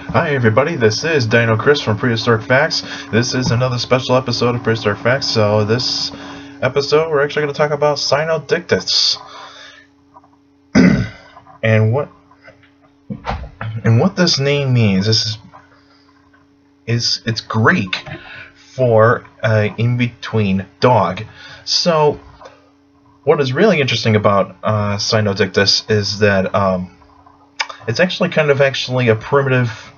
Hi everybody, this is Dino Chris from Prehistoric Facts. This is another special episode of Prehistoric Facts. So this episode we're actually going to talk about Sinodictis. and what this name means. It's Greek for in between dog. So what is really interesting about Sinodictis is that it's actually a primitive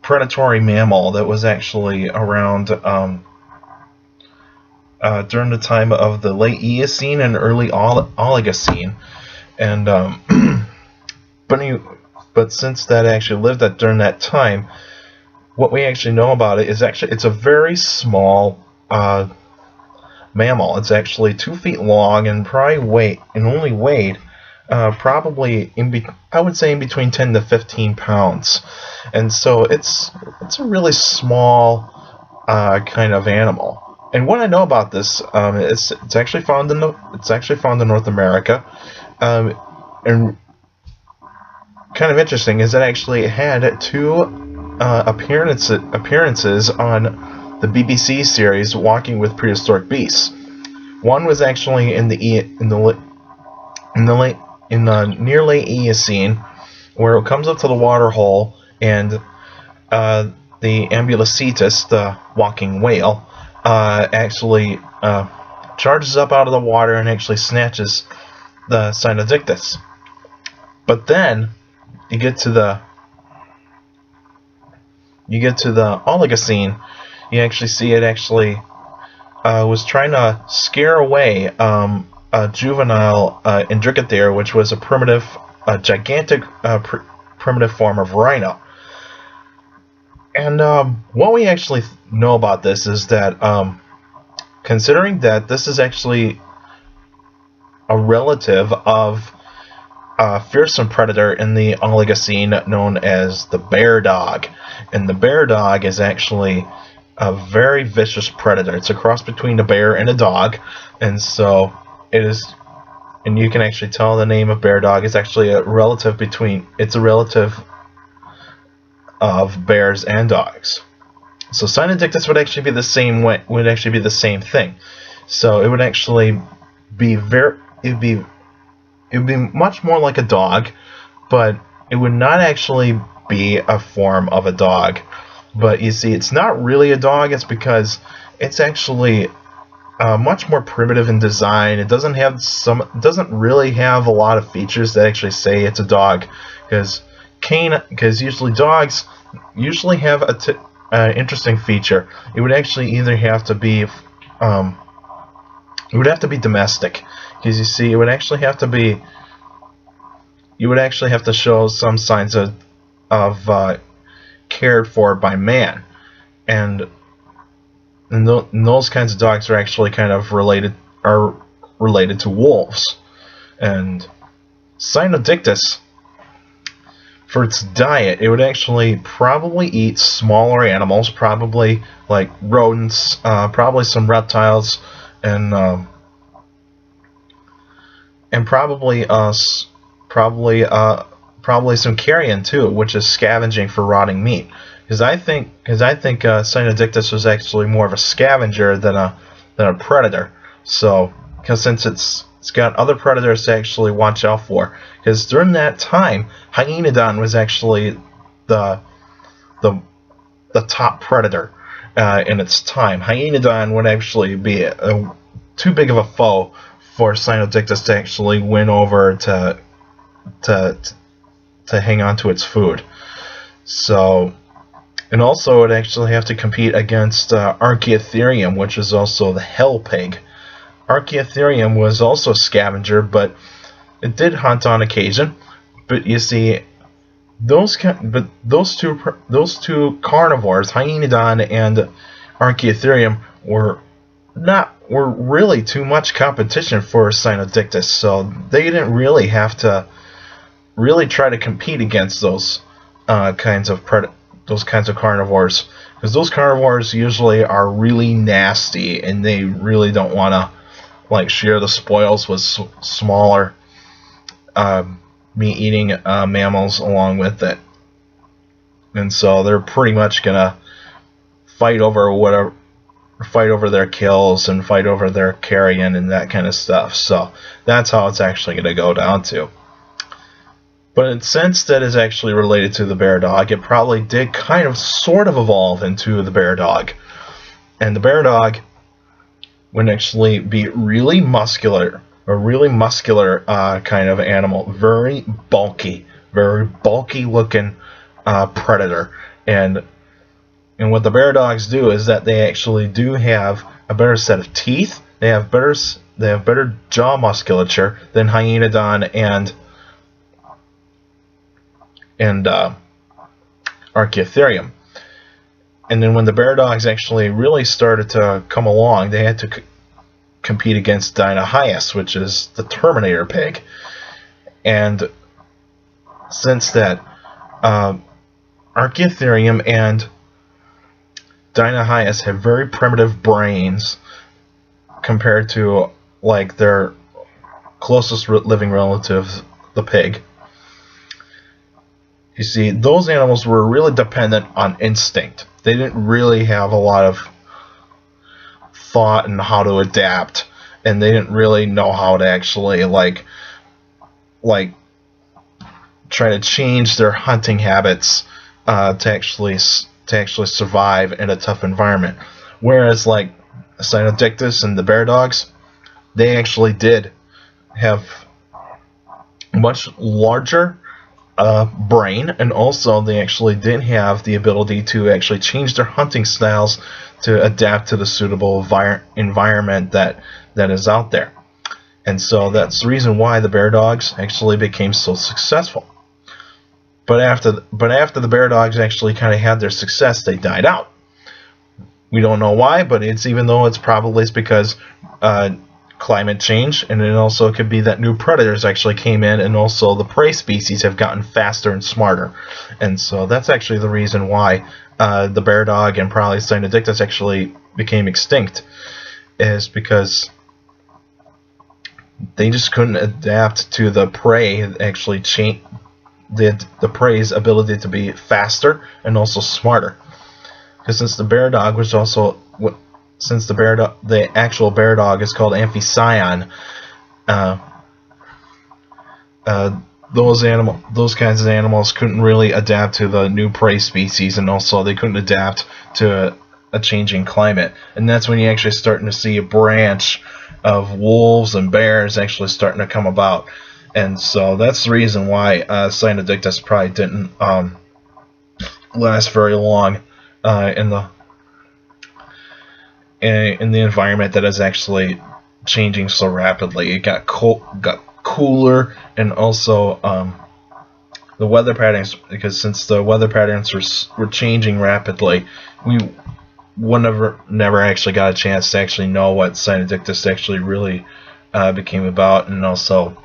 predatory mammal that was actually around during the time of the late Eocene and early Oligocene, and but since that actually lived during that time, what we actually know about it is it's a very small mammal. It's actually 2 feet long and only weighed probably I would say in between 10 to 15 pounds, and so it's a really small kind of animal. And what I know about this, it's actually found in North America, and kind of interesting is that it had 2 appearances on the BBC series Walking with Prehistoric Beasts. One was actually in the near late Eocene, where it comes up to the water hole, and the Evolutionary, the walking whale, actually charges up out of the water and actually snatches the Cynodictis. But then you get to the Oligocene, you actually see it was trying to scare away a juvenile Indricathere, which was a gigantic primitive form of rhino. And what we actually know about this is that, considering that this is actually a relative of a fearsome predator in the Oligocene known as the bear dog, and the bear dog is actually a very vicious predator. It's a cross between a bear and a dog, and so it is, and you can actually tell the name of bear dog is actually a relative of bears and dogs. So Sinodictis would actually be the same thing. So it would actually be much more like a dog, but it would not actually be a form of a dog. But you see, it's not really a dog. It's because it's actually much more primitive in design. It doesn't really have a lot of features that actually say it's a dog, because usually dogs have an interesting feature. It would actually either have to be domestic, because you see, you would actually have to show some signs of cared for by man, and those kinds of dogs are actually kind of related to wolves. And Sinodictis, for its diet, it would actually probably eat smaller animals, probably like rodents, probably some reptiles, and probably some carrion too, which is scavenging for rotting meat. Because I think Cynodictis was actually more of a scavenger than a predator. So, since it's got other predators to actually watch out for. Because during that time, Hyaenodon was actually the top predator in its time. Hyaenodon would actually be too big of a foe for Sinodictis to actually win over to hang on to its food. So, and also it actually have to compete against Archaeotherium, which is also the hell pig. Archaeotherium was also a scavenger, but it did hunt on occasion. But you see, those two carnivores, Hyaenodon and Archaeotherium, were really too much competition for Sinodictis, so they didn't really have to try to compete against those kinds of carnivores, because those carnivores usually are really nasty, and they really don't want to share the spoils with smaller meat-eating mammals along with it. And so they're pretty much gonna fight over their kills and fight over their carrion and that kind of stuff. So that's how it's actually gonna go down to. But since that is actually related to the bear dog, it probably did kind of sort of evolve into the bear dog. And the bear dog would actually be really muscular, a really muscular kind of animal, very bulky looking predator. And what the bear dogs do is that they actually do have a better set of teeth. They have better jaw musculature than Hyenodon and Archaeotherium. And then when the bear dogs actually really started to come along, they had to compete against Dino, which is the Terminator pig. And since that, Archaeotherium and Dino have very primitive brains compared to like their closest living relative, the pig. You see, those animals were really dependent on instinct. They didn't really have a lot of thought in how to adapt, and they didn't really know how to actually like try to change their hunting habits to actually survive in a tough environment. Whereas like Sinodictis and the bear dogs, they actually did have much larger brain, and also they actually did have the ability to actually change their hunting styles to adapt to the suitable environment that is out there. And so that's the reason why the bear dogs actually became so successful. But after the bear dogs actually kind of had their success, they died out. We don't know why, but it's probably because climate change, and it also could be that new predators actually came in, and also the prey species have gotten faster and smarter. And so that's actually the reason why the bear dog and probably Sinodictis actually became extinct, is because they just couldn't adapt to the prey actually the prey's ability to be faster and also smarter. Because since the actual bear dog is called Amphision, those kinds of animals couldn't really adapt to the new prey species, and also they couldn't adapt to a changing climate. And that's when you're actually starting to see a branch of wolves and bears actually starting to come about. And so that's the reason why Sinodictis probably didn't last very long in the environment that is actually changing so rapidly. It got cooler, and also the weather patterns, because since the weather patterns were changing rapidly, we never actually got a chance to actually know what Sinodictis actually really became about. And also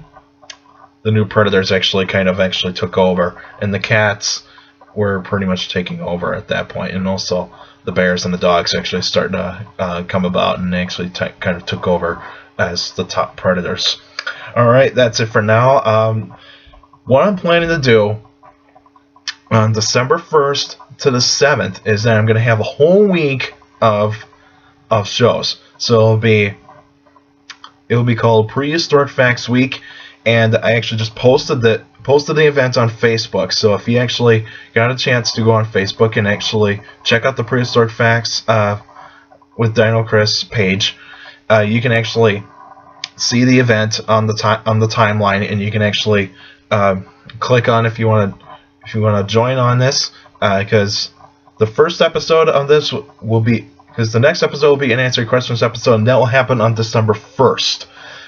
the new predators actually took over, and the cats were pretty much taking over at that point, and also the bears and the dogs actually started to come about, and they actually kind of took over as the top predators. Alright, that's it for now. What I'm planning to do on December 1st to the 7th is that I'm going to have a whole week of shows. So it'll be called Prehistoric Facts Week, and I actually just posted the event on Facebook. So if you actually got a chance to go on Facebook and actually check out the Prehistoric Facts with Dino Chris page, you can actually see the event on the timeline, and you can actually click on if you want to join on this, because the first episode of this will be, because the next episode will be an answering questions episode, and that will happen on December 1st.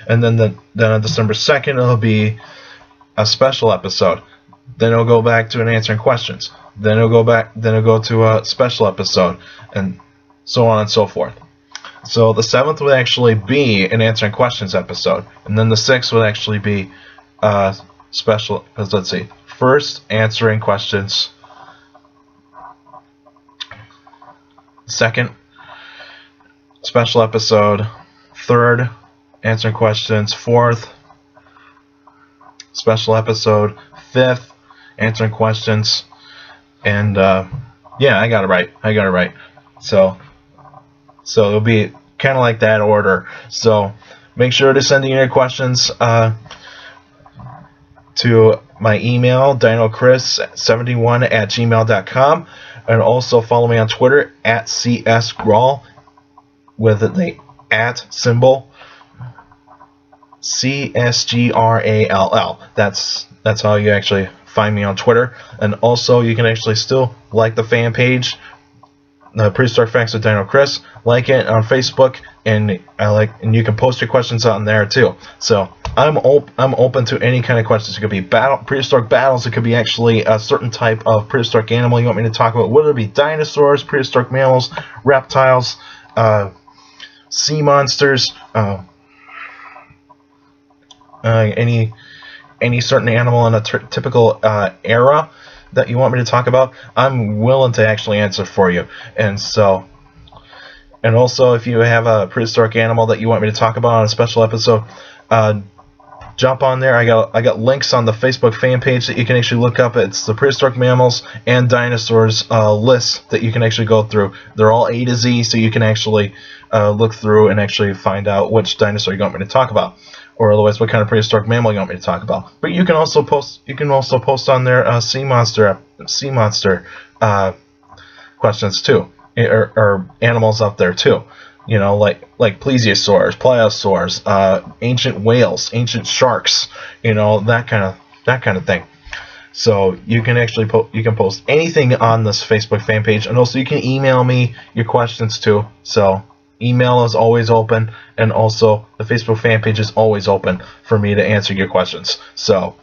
And then on December 2nd, it'll be a special episode. Then it'll go back to an answering questions. Then it'll go to a special episode, and so on and so forth. So the 7th would actually be an answering questions episode, and then the 6th would actually be special. Because let's see, first answering questions, second special episode, third answering questions, fourth special episode 5th, answering questions, and yeah, I got it right. So it'll be kind of like that order. So make sure to send in your questions to my email, dinocris71@gmail.com, and also follow me on Twitter at csgrawl with the at symbol CSGRALL. That's how you actually find me on Twitter. And also you can actually still like the fan page, the Prehistoric Facts with Dino Chris. Like it on Facebook, and you can post your questions on there too. So I'm open to any kind of questions. It could be prehistoric battles. It could be actually a certain type of prehistoric animal you want me to talk about. Whether it be dinosaurs, prehistoric mammals, reptiles, sea monsters, any certain animal in a typical era that you want me to talk about, I'm willing to actually answer for you. And also, if you have a prehistoric animal that you want me to talk about on a special episode, jump on there. I got links on the Facebook fan page that you can actually look up. It's the prehistoric mammals and dinosaurs list that you can actually go through. They're all A to Z, so you can actually look through and actually find out which dinosaur you want me to talk about, or otherwise what kind of prehistoric mammal you want me to talk about. But you can also post on there sea monster questions too, or animals up there too. You know, like plesiosaurs, pliosaurs, ancient whales, ancient sharks. You know, that kind of thing. So you can actually post anything on this Facebook fan page, and also you can email me your questions too. So email is always open, and also the Facebook fan page is always open for me to answer your questions. So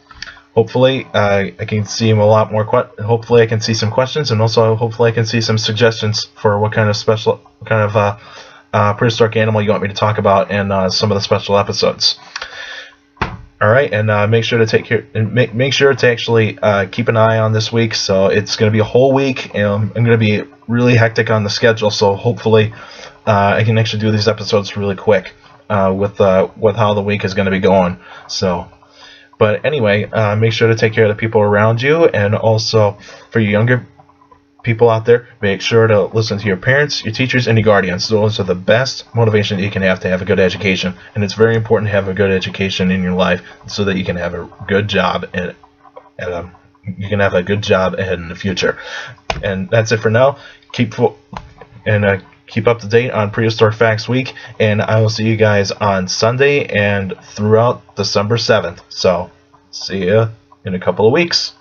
hopefully I can see a lot more. Hopefully I can see some questions, and also hopefully I can see some suggestions for what kind of prehistoric animal you want me to talk about in some of the special episodes. All right, and make sure to take care and make sure to actually keep an eye on this week. So it's going to be a whole week, and I'm going to be really hectic on the schedule. So hopefully I can actually do these episodes really quick with how the week is going to be going. So, but anyway, make sure to take care of the people around you, and also for your younger people out there, make sure to listen to your parents, your teachers, and your guardians. Those are the best motivation that you can have to have a good education, and it's very important to have a good education in your life so that you can have a good job in the future. And that's it for now. Keep up to date on Prehistoric Facts Week, and I will see you guys on Sunday and throughout December 7th. So see you in a couple of weeks.